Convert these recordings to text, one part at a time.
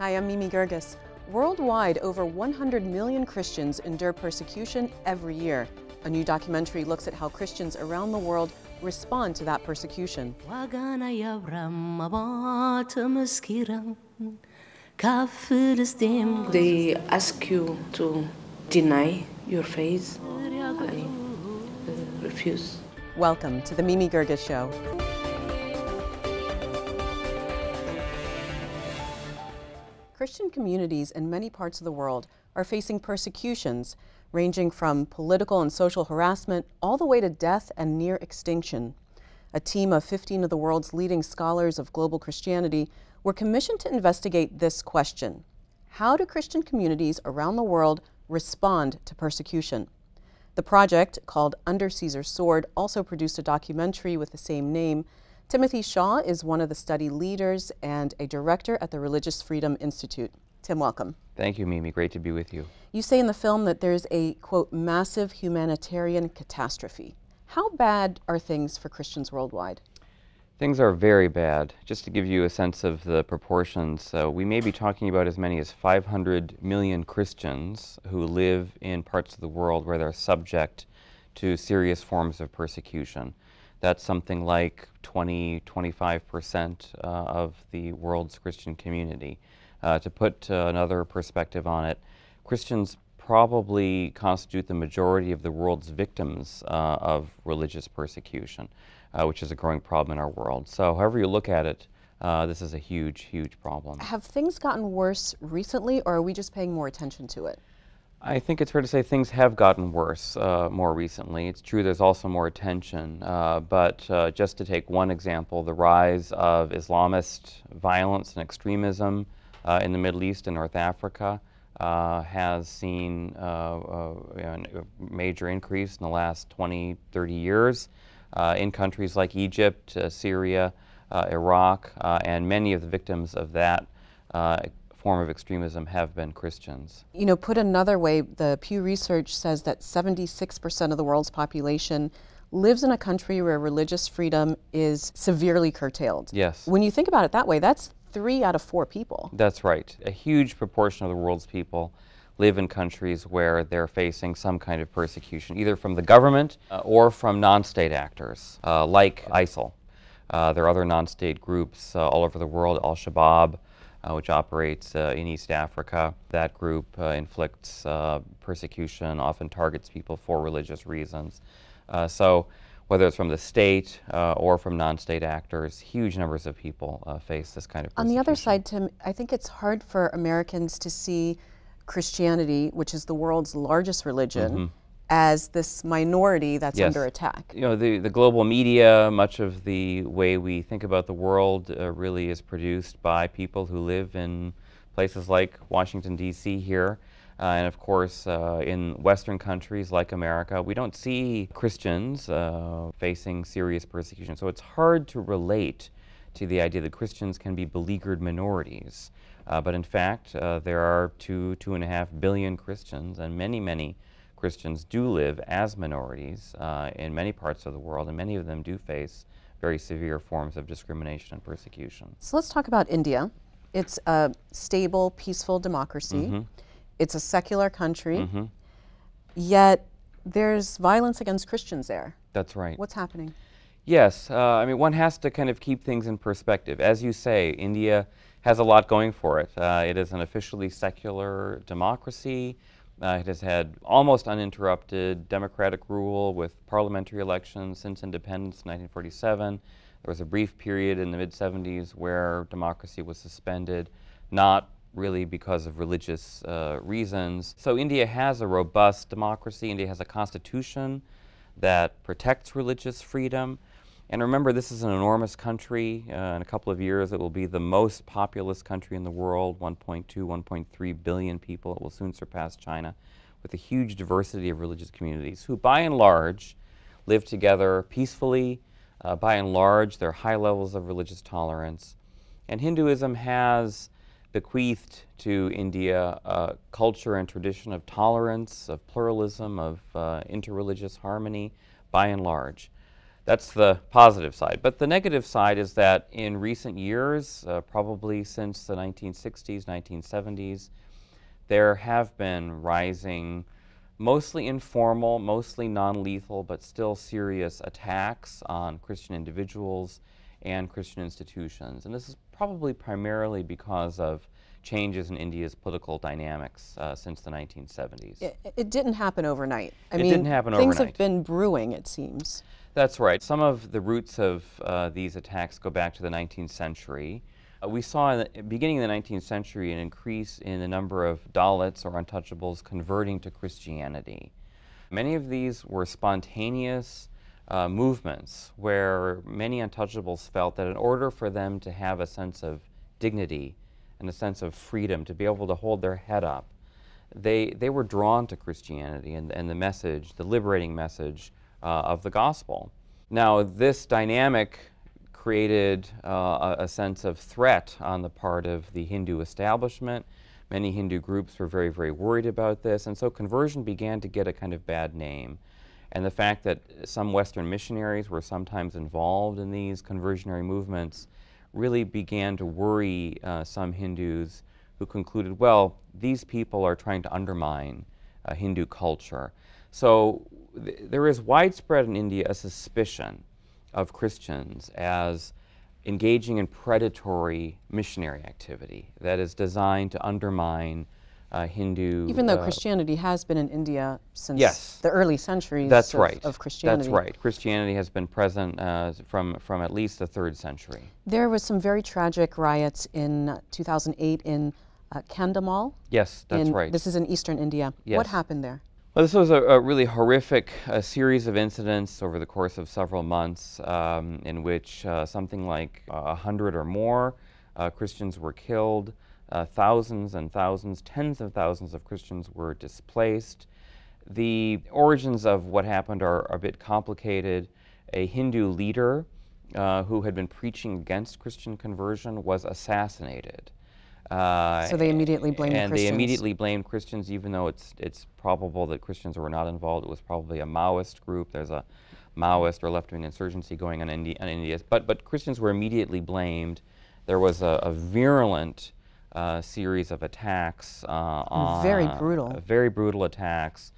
Hi, I'm Mimi Geerges. Worldwide, over 100 million Christians endure persecution every year. A new documentary looks at how Christians around the world respond to that persecution. They ask you to deny your faith. I refuse. Welcome to the Mimi Geerges Show. Christian communities in many parts of the world are facing persecutions, ranging from political and social harassment all the way to death and near extinction. A team of 15 of the world's leading scholars of global Christianity were commissioned to investigate this question: how do Christian communities around the world respond to persecution? The project, called Under Caesar's Sword, also produced a documentary with the same name. Timothy Shaw is one of the study leaders and a director at the Religious Freedom Institute. Tim, welcome. Thank you, Mimi. Great to be with you. You say in the film that there's a, quote, massive humanitarian catastrophe. How bad are things for Christians worldwide? Things are very bad. Just to give you a sense of the proportions, we may be talking about as many as 500 million Christians who live in parts of the world where they're subject to serious forms of persecution. That's something like 20–25% of the world's Christian community. To put another perspective on it, Christians probably constitute the majority of the world's victims of religious persecution, which is a growing problem in our world. So however you look at it, this is a huge, huge problem. Have things gotten worse recently, or are we just paying more attention to it? I think it's fair to say things have gotten worse more recently. It's true there's also more attention, but just to take one example, the rise of Islamist violence and extremism in the Middle East and North Africa has seen a major increase in the last 20–30 years in countries like Egypt, Syria, Iraq, and many of the victims of that form of extremism have been Christians. You know, put another way, the Pew Research says that 76% of the world's population lives in a country where religious freedom is severely curtailed. Yes. When you think about it that way, that's 3 out of 4 people. That's right. A huge proportion of the world's people live in countries where they're facing some kind of persecution, either from the government or from non-state actors, like ISIL. There are other non-state groups all over the world, Al-Shabaab, which operates in East Africa. That group inflicts persecution, often targets people for religious reasons. So whether it's from the state or from non-state actors, huge numbers of people face this kind of persecution. On the other side, Tim, I think it's hard for Americans to see Christianity, which is the world's largest religion, as this minority that's under attack. You know, the global media, much of the way we think about the world really is produced by people who live in places like Washington, D.C. here. And of course, in Western countries like America, we don't see Christians facing serious persecution. So it's hard to relate to the idea that Christians can be beleaguered minorities. But in fact, there are 2–2.5 billion Christians, and many Christians do live as minorities in many parts of the world, and many of them do face very severe forms of discrimination and persecution. So let's talk about India. It's a stable, peaceful democracy. It's a secular country, yet there's violence against Christians there. That's right. What's happening? Yes, I mean, one has to kind of keep things in perspective. As you say, India has a lot going for it. It is an officially secular democracy. It has had almost uninterrupted democratic rule with parliamentary elections since independence in 1947. There was a brief period in the mid-70s where democracy was suspended, not really because of religious reasons. So India has a robust democracy. India has a constitution that protects religious freedom. And remember, this is an enormous country. In a couple of years, it will be the most populous country in the world, 1.2–1.3 billion people. It will soon surpass China, with a huge diversity of religious communities who, by and large, live together peacefully. By and large, there are high levels of religious tolerance. And Hinduism has bequeathed to India a culture and tradition of tolerance, of pluralism, of interreligious harmony, by and large. That's the positive side. But the negative side is that in recent years, probably since the 1960s, 1970s, there have been rising, mostly informal, mostly non-lethal, but still serious attacks on Christian individuals and Christian institutions. And this is probably primarily because of changes in India's political dynamics since the 1970s. It didn't happen overnight. It didn't happen things overnight. have been brewing, it seems. That's right. Some of the roots of these attacks go back to the 19th century. We saw in the beginning of the 19th century an increase in the number of Dalits or untouchables converting to Christianity. Many of these were spontaneous movements where many untouchables felt that in order for them to have a sense of dignity and a sense of freedom, to be able to hold their head up, they were drawn to Christianity and the message, the liberating message of the gospel. Now, this dynamic created a sense of threat on the part of the Hindu establishment. Many Hindu groups were very, very worried about this, and so conversion began to get a kind of bad name. And the fact that some Western missionaries were sometimes involved in these conversionary movements really began to worry some Hindus, who concluded, well, these people are trying to undermine Hindu culture. So there is widespread in India a suspicion of Christians as engaging in predatory missionary activity that is designed to undermine Hindu... Even though Christianity has been in India since yes, the early centuries that's right. of Christianity. That's right. Christianity has been present from at least the 3rd century. There was some very tragic riots in 2008 in Kandhamal. Yes, that's right. This is in eastern India. Yes. What happened there? Well, this was a really horrific series of incidents over the course of several months in which something like 100 or more Christians were killed, thousands and thousands, tens of thousands of Christians were displaced. The origins of what happened are a bit complicated. A Hindu leader who had been preaching against Christian conversion was assassinated. So they immediately blamed Christians. And they immediately blamed Christians, even though it's probable that Christians were not involved. It was probably a Maoist group. There's a Maoist or left-wing insurgency going on in India. But Christians were immediately blamed. There was a virulent series of attacks very brutal. Very brutal attacks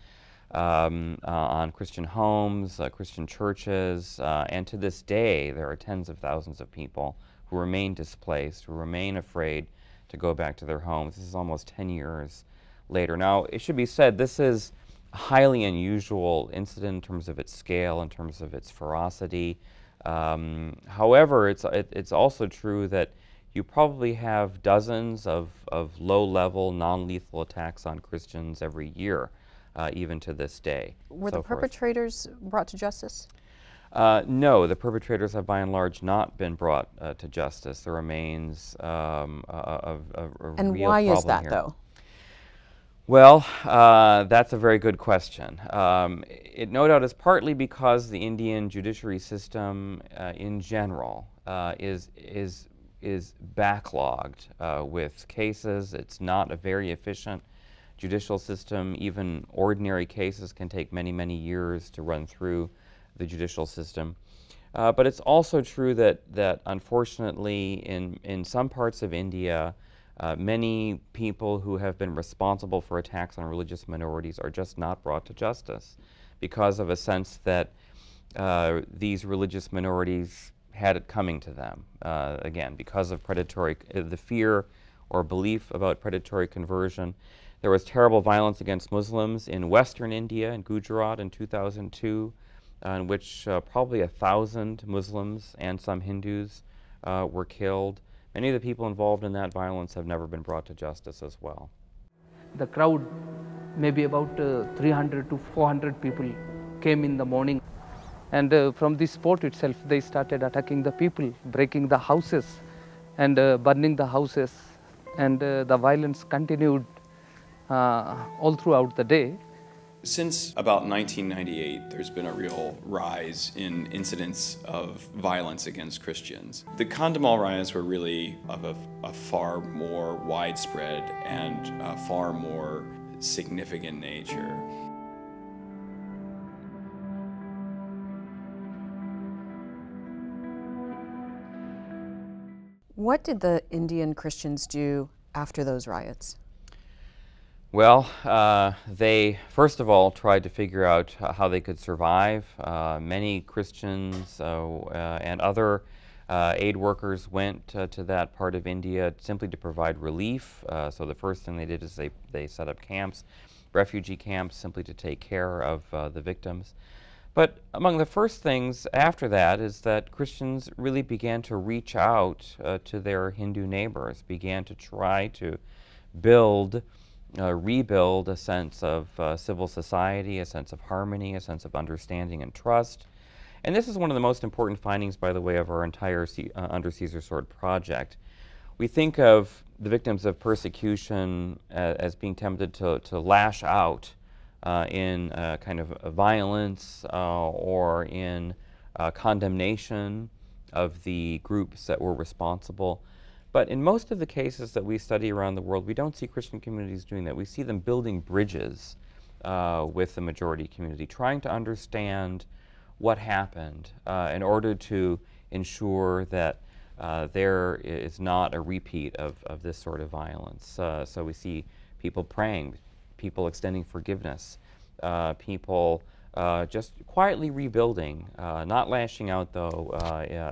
on Christian homes, Christian churches, and to this day there are tens of thousands of people who remain displaced, who remain afraid to go back to their homes. This is almost 10 years later. Now, it should be said, this is a highly unusual incident in terms of its scale, in terms of its ferocity. However, it's also true that you probably have dozens of low-level, non-lethal attacks on Christians every year, even to this day. Were the perpetrators brought to justice? No, the perpetrators have by and large not been brought to justice. There remains a and real why problem is that, here. though? Well, that's a very good question. It no doubt is partly because the Indian judiciary system in general is backlogged with cases. It's not a very efficient judicial system. Even ordinary cases can take many, many years to run through the judicial system. But it's also true that unfortunately in some parts of India, many people who have been responsible for attacks on religious minorities are just not brought to justice because of a sense that these religious minorities had it coming to them. Again, because of the fear or belief about predatory conversion. There was terrible violence against Muslims in Western India, in Gujarat in 2002, in which probably 1,000 Muslims and some Hindus were killed. Many of the people involved in that violence have never been brought to justice as well. The crowd, maybe about 300 to 400 people came in the morning. And from this spot itself, they started attacking the people, breaking the houses and burning the houses. And the violence continued all throughout the day. Since about 1998, there's been a real rise in incidents of violence against Christians. The Kandhamal riots were really of a far more widespread and far more significant nature. What did the Indian Christians do after those riots? Well, they first of all tried to figure out how they could survive. Many Christians and other aid workers went to that part of India simply to provide relief. So the first thing they did is they set up camps, refugee camps, simply to take care of the victims. But among the first things after that is that Christians really began to reach out to their Hindu neighbors, began to try to rebuild a sense of civil society, a sense of harmony, a sense of understanding and trust. And this is one of the most important findings, by the way, of our entire Under Caesar's Sword project. We think of the victims of persecution as being tempted to lash out in kind of violence or in condemnation of the groups that were responsible. But in most of the cases that we study around the world, we don't see Christian communities doing that. We see them building bridges with the majority community, trying to understand what happened in order to ensure that there is not a repeat of this sort of violence. So we see people praying, people extending forgiveness, people just quietly rebuilding, not lashing out though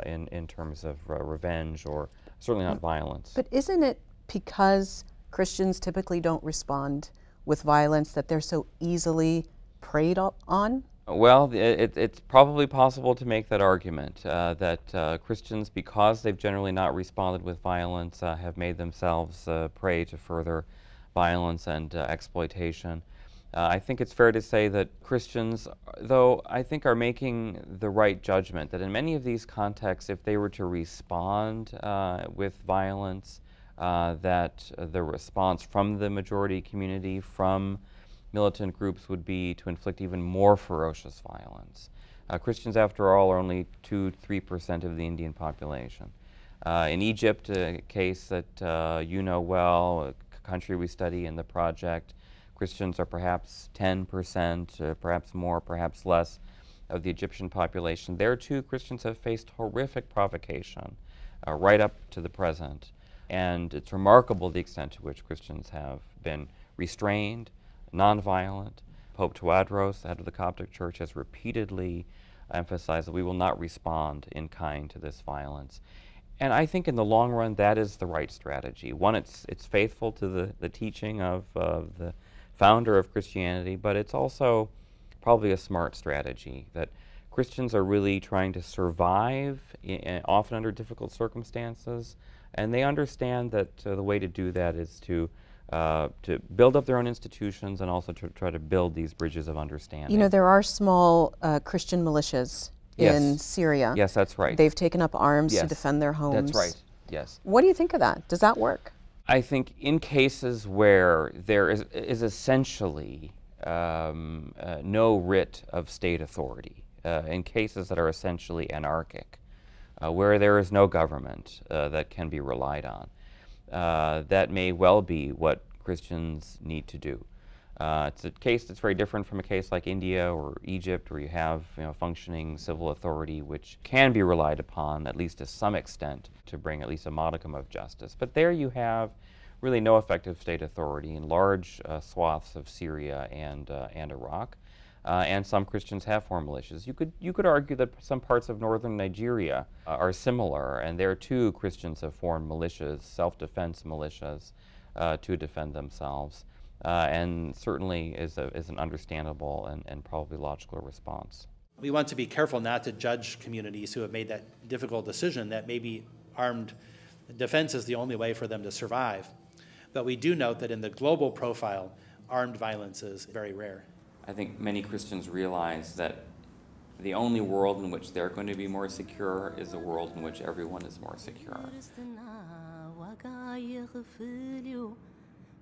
in terms of revenge or certainly not violence. But isn't it because Christians typically don't respond with violence that they're so easily preyed on? Well, it's probably possible to make that argument that Christians, because they've generally not responded with violence, have made themselves prey to further violence and exploitation. I think it's fair to say that Christians, though, I think are making the right judgment, that in many of these contexts, if they were to respond with violence, that the response from the majority community, from militant groups, would be to inflict even more ferocious violence. Christians, after all, are only 2–3% of the Indian population. In Egypt, a case that you know well, a country we study in the project, Christians are perhaps 10%, perhaps more, perhaps less, of the Egyptian population. There, too, Christians have faced horrific provocation right up to the present. And it's remarkable the extent to which Christians have been restrained, nonviolent. Pope Tawadros, the head of the Coptic Church, has repeatedly emphasized that we will not respond in kind to this violence. And I think in the long run, that is the right strategy. One, it's faithful to the teaching of the founder of Christianity, but it's also probably a smart strategy, that Christians are really trying to survive, often under difficult circumstances, and they understand that the way to do that is to build up their own institutions and also to try to build these bridges of understanding. You know, there are small Christian militias in Syria. Yes, that's right. They've taken up arms Yes, to defend their homes. That's right, yes. What do you think of that? Does that work? I think in cases where there is essentially no writ of state authority, in cases that are essentially anarchic, where there is no government that can be relied on, that may well be what Christians need to do. It's a case that's very different from a case like India or Egypt, where you have functioning civil authority which can be relied upon, at least to some extent, to bring at least a modicum of justice. But there you have really no effective state authority in large swaths of Syria and Iraq. And some Christians have formed militias. You could argue that some parts of northern Nigeria are similar, and there too Christians have formed militias, self-defense militias, to defend themselves, and certainly is an understandable and probably logical response. We want to be careful not to judge communities who have made that difficult decision that maybe armed defense is the only way for them to survive. But we do note that in the global profile, armed violence is very rare. I think many Christians realize that the only world in which they're going to be more secure is a world in which everyone is more secure.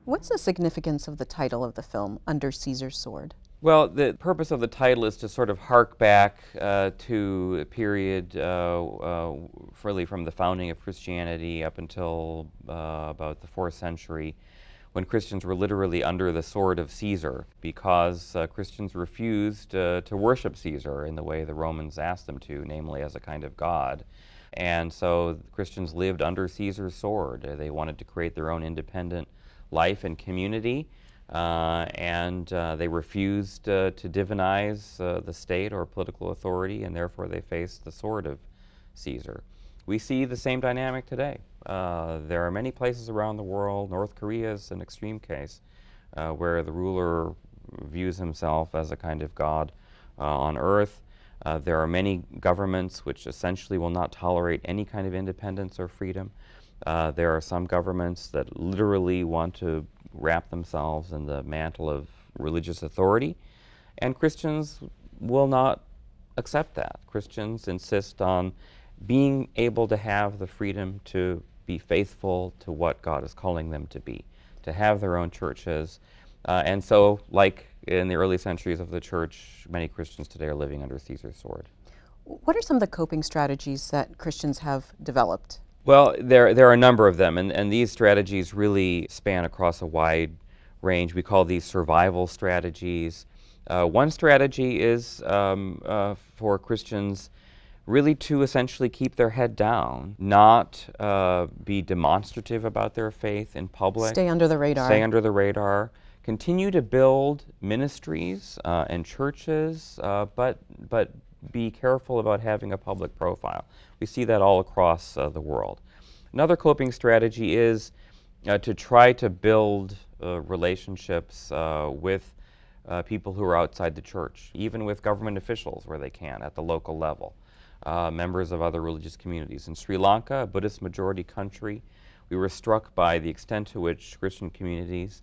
What's the significance of the title of the film, Under Caesar's Sword? Well, the purpose of the title is to sort of hark back to a period really from the founding of Christianity up until about the 4th century, when Christians were literally under the sword of Caesar, because Christians refused to worship Caesar in the way the Romans asked them to, namely as a kind of god. And so Christians lived under Caesar's sword. They wanted to create their own independent life and community, and they refused to divinize the state or political authority, and therefore they faced the sword of Caesar. We see the same dynamic today. There are many places around the world, North Korea is an extreme case, where the ruler views himself as a kind of god on earth. There are many governments which essentially will not tolerate any kind of independence or freedom. There are some governments that literally want to wrap themselves in the mantle of religious authority, and Christians will not accept that. Christians insist on being able to have the freedom to be faithful to what God is calling them to be, to have their own churches. And so, like in the early centuries of the church, many Christians today are living under Caesar's sword. What are some of the coping strategies that Christians have developed? Well, there are a number of them, and these strategies really span across a wide range. We call these survival strategies. One strategy is for Christians really to essentially keep their head down, not be demonstrative about their faith in public. Stay under the radar. Stay under the radar. Continue to build ministries and churches, but be careful about having a public profile. We see that all across the world. Another coping strategy is to try to build relationships with people who are outside the church, even with government officials where they can at the local level, members of other religious communities. In Sri Lanka, a Buddhist majority country, we were struck by the extent to which Christian communities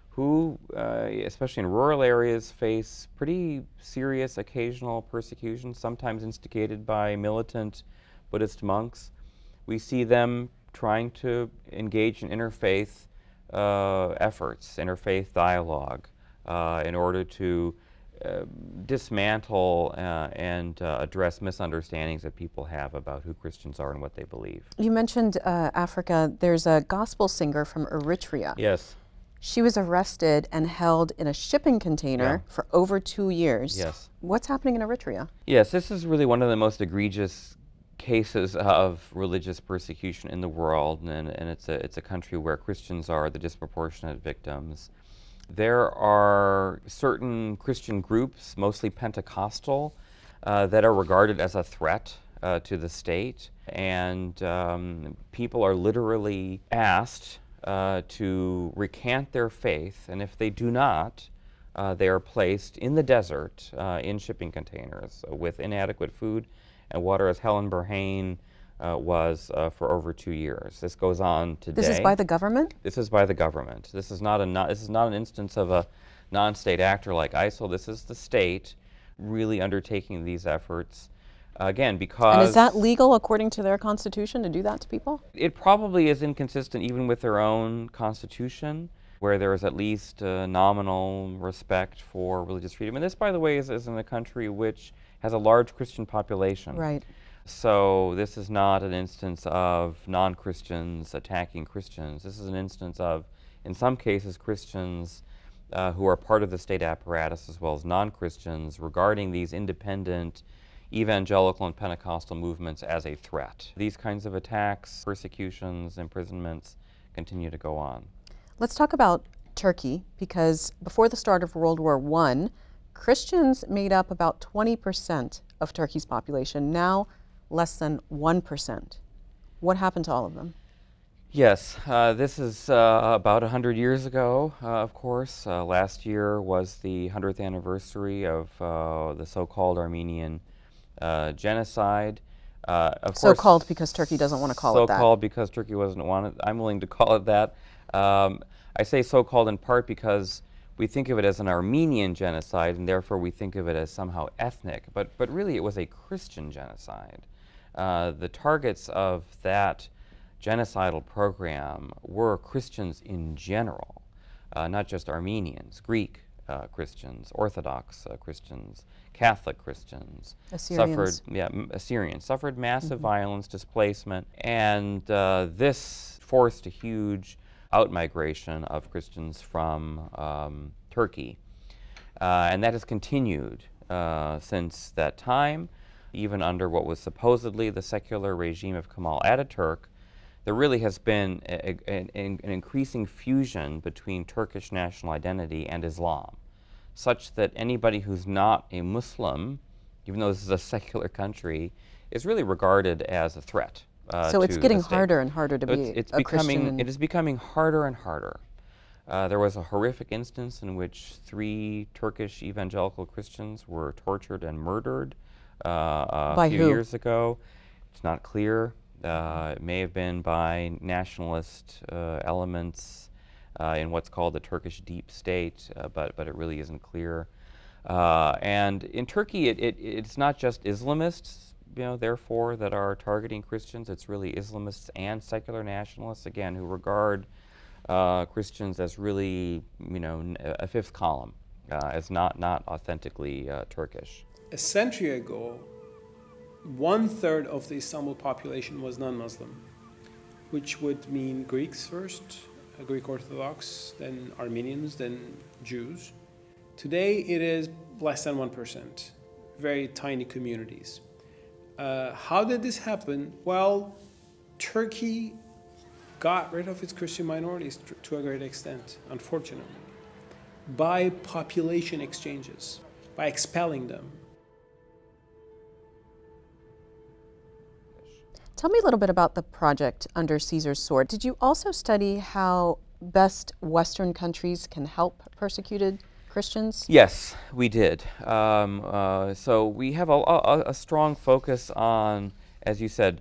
who, especially in rural areas, face pretty serious occasional persecution, sometimes instigated by militant Buddhist monks. We see them trying to engage in interfaith efforts, interfaith dialogue, in order to dismantle and address misunderstandings that people have about who Christians are and what they believe. You mentioned Africa. There's a gospel singer from Eritrea. Yes. She was arrested and held in a shipping container for over 2 years. Yes. What's happening in Eritrea? Yes, this is really one of the most egregious cases of religious persecution in the world, and it's a country where Christians are the disproportionate victims. There are certain Christian groups, mostly Pentecostal, that are regarded as a threat to the state, and people are literally asked to recant their faith, and if they do not, they are placed in the desert in shipping containers with inadequate food and water, as Helen Berhane was for over 2 years. This goes on today. This is by the government? This is by the government. This is not an instance of a non-state actor like ISIL. This is the state really undertaking these efforts. Again, because... And is that legal according to their constitution to do that to people? It probably is inconsistent even with their own constitution, where there is at least nominal respect for religious freedom. And this, by the way, is in a country which has a large Christian population. Right. So this is not an instance of non-Christians attacking Christians. This is an instance of, in some cases, Christians who are part of the state apparatus as well as non-Christians regarding these independent evangelical and Pentecostal movements as a threat. These kinds of attacks, persecutions, imprisonments continue to go on. Let's talk about Turkey, because before the start of World War I, Christians made up about 20% of Turkey's population. Now, less than 1%. What happened to all of them? Yes, this is about 100 years ago, of course. Last year was the 100th anniversary of the so-called Armenian genocide. So-called because Turkey doesn't want to call it that. So-called because Turkey wasn't wanted. I'm willing to call it that. I say so-called in part because we think of it as an Armenian genocide, and therefore we think of it as somehow ethnic. But really, it was a Christian genocide. The targets of that genocidal program were Christians in general, not just Armenians, Greek Christians, Orthodox Christians, Catholic Christians. Assyrians. Assyrians suffered massive violence, displacement, and this forced a huge outmigration of Christians from Turkey. And that has continued since that time. even under what was supposedly the secular regime of Kemal Ataturk, there really has been an increasing fusion between Turkish national identity and Islam, such that anybody who's not a Muslim, even though this is a secular country, is really regarded as a threat. So it's getting harder and harder to be a Christian. It is becoming harder and harder. There was a horrific instance in which 3 Turkish evangelical Christians were tortured and murdered a few years ago. It's not clear. It may have been by nationalist elements in what's called the Turkish deep state, but it really isn't clear. And in Turkey, it's not just Islamists, therefore, that are targeting Christians. It's really Islamists and secular nationalists, again, who regard Christians as really, a fifth column, as not authentically Turkish. A century ago, 1/3 of the Istanbul population was non-Muslim, which would mean Greeks first, Greek Orthodox, then Armenians, then Jews. Today it is less than 1%, very tiny communities. How did this happen? Well, Turkey got rid of its Christian minorities to a great extent, unfortunately, by population exchanges, by expelling them. Tell me a little bit about the project Under Caesar's Sword. Did you also study how best Western countries can help persecuted Christians? Yes, we did. So we have a strong focus on, as you said,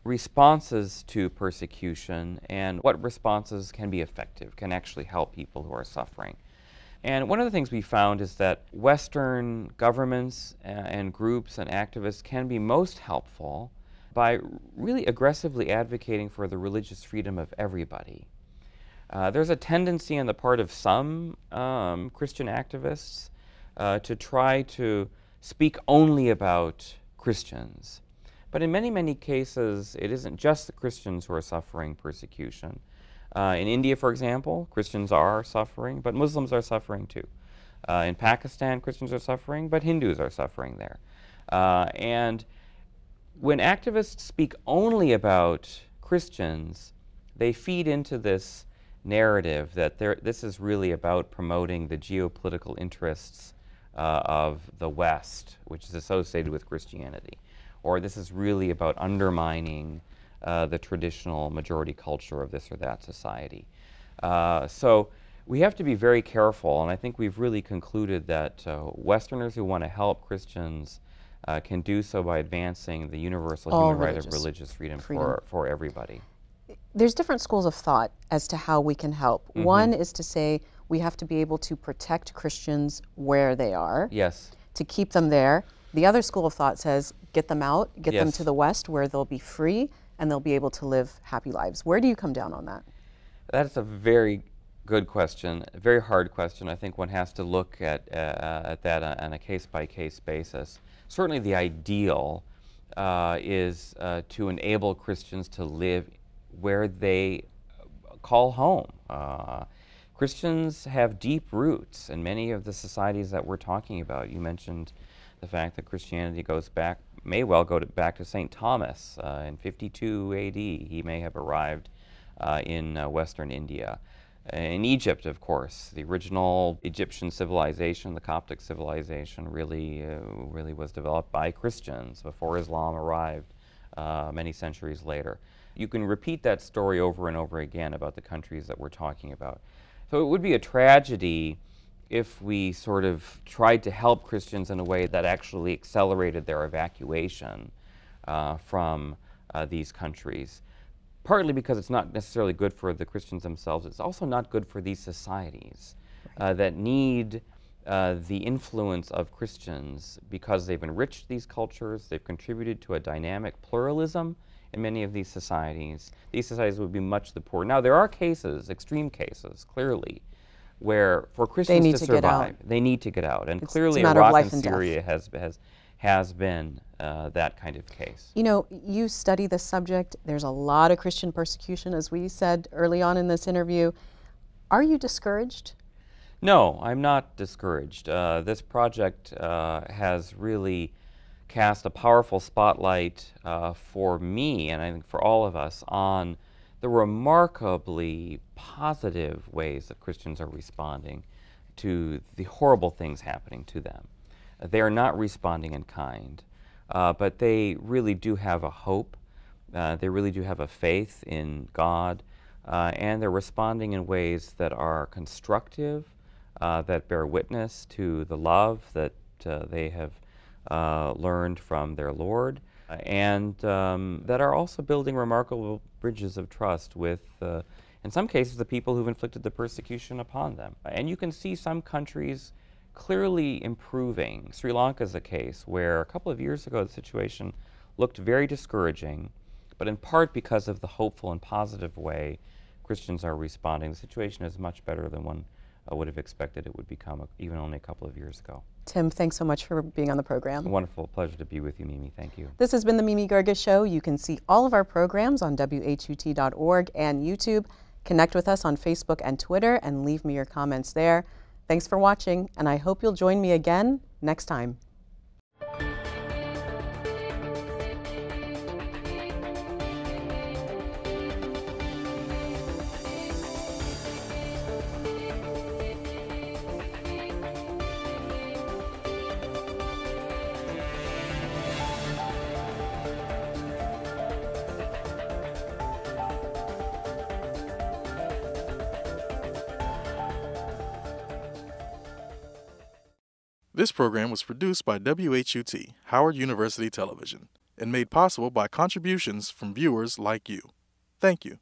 responses to persecution and what responses can be effective, can actually help people who are suffering. And one of the things we found is that Western governments and groups and activists can be most helpful by really aggressively advocating for the religious freedom of everybody. There's a tendency on the part of some Christian activists to try to speak only about Christians. But in many, many cases, it isn't just the Christians who are suffering persecution. In India, for example, Christians are suffering, but Muslims are suffering too. In Pakistan, Christians are suffering, but Hindus are suffering there. And when activists speak only about Christians, they feed into this narrative that this is really about promoting the geopolitical interests of the West, which is associated with Christianity. Or this is really about undermining the traditional majority culture of this or that society. So we have to be very careful, and I think we've really concluded that Westerners who want to help Christians can do so by advancing the universal human right of religious freedom. For everybody. There's different schools of thought as to how we can help. Mm-hmm. One is to say we have to be able to protect Christians where they are. Yes. To keep them there. The other school of thought says get them out, get yes. them to the West where they'll be free and they'll be able to live happy lives. Where do you come down on that? That's a very good question, a very hard question. I think one has to look at that on a case-by-case basis. Certainly the ideal is to enable Christians to live where they call home. Christians have deep roots in many of the societies that we're talking about. You mentioned the fact that Christianity goes back, may well go back to St. Thomas in 52 AD. He may have arrived in Western India. In Egypt, of course, the original Egyptian civilization, the Coptic civilization, really was developed by Christians before Islam arrived many centuries later. You can repeat that story over and over again about the countries that we're talking about. So it would be a tragedy if we sort of tried to help Christians in a way that actually accelerated their evacuation from these countries. Partly because it's not necessarily good for the Christians themselves, it's also not good for these societies that need the influence of Christians because they've enriched these cultures, they've contributed to a dynamic pluralism in many of these societies. These societies would be much the poorer. Now there are cases, extreme cases, clearly, where for Christians to survive, they need to get out. And clearly Iraq and Syria has been that kind of case. You know, you study this subject. There's a lot of Christian persecution, as we said early on in this interview. Are you discouraged? No, I'm not discouraged. This project has really cast a powerful spotlight for me, and I think for all of us, on the remarkably positive ways that Christians are responding to the horrible things happening to them. They are not responding in kind, but they really do have a hope. They really do have a faith in God, and they're responding in ways that are constructive, that bear witness to the love that they have learned from their Lord, and that are also building remarkable bridges of trust with, in some cases, the people who've inflicted the persecution upon them. And you can see some countries clearly improving. Sri Lanka is a case where a couple of years ago the situation looked very discouraging, but in part because of the hopeful and positive way Christians are responding, the situation is much better than one would have expected it would become even only a couple of years ago. Tim, thanks so much for being on the program. A wonderful pleasure to be with you, Mimi. Thank you. This has been the Mimi Geerges Show. You can see all of our programs on WHUT.org and YouTube. Connect with us on Facebook and Twitter and leave me your comments there. Thanks for watching, and I hope you'll join me again next time. This program was produced by WHUT, Howard University Television, and made possible by contributions from viewers like you. Thank you.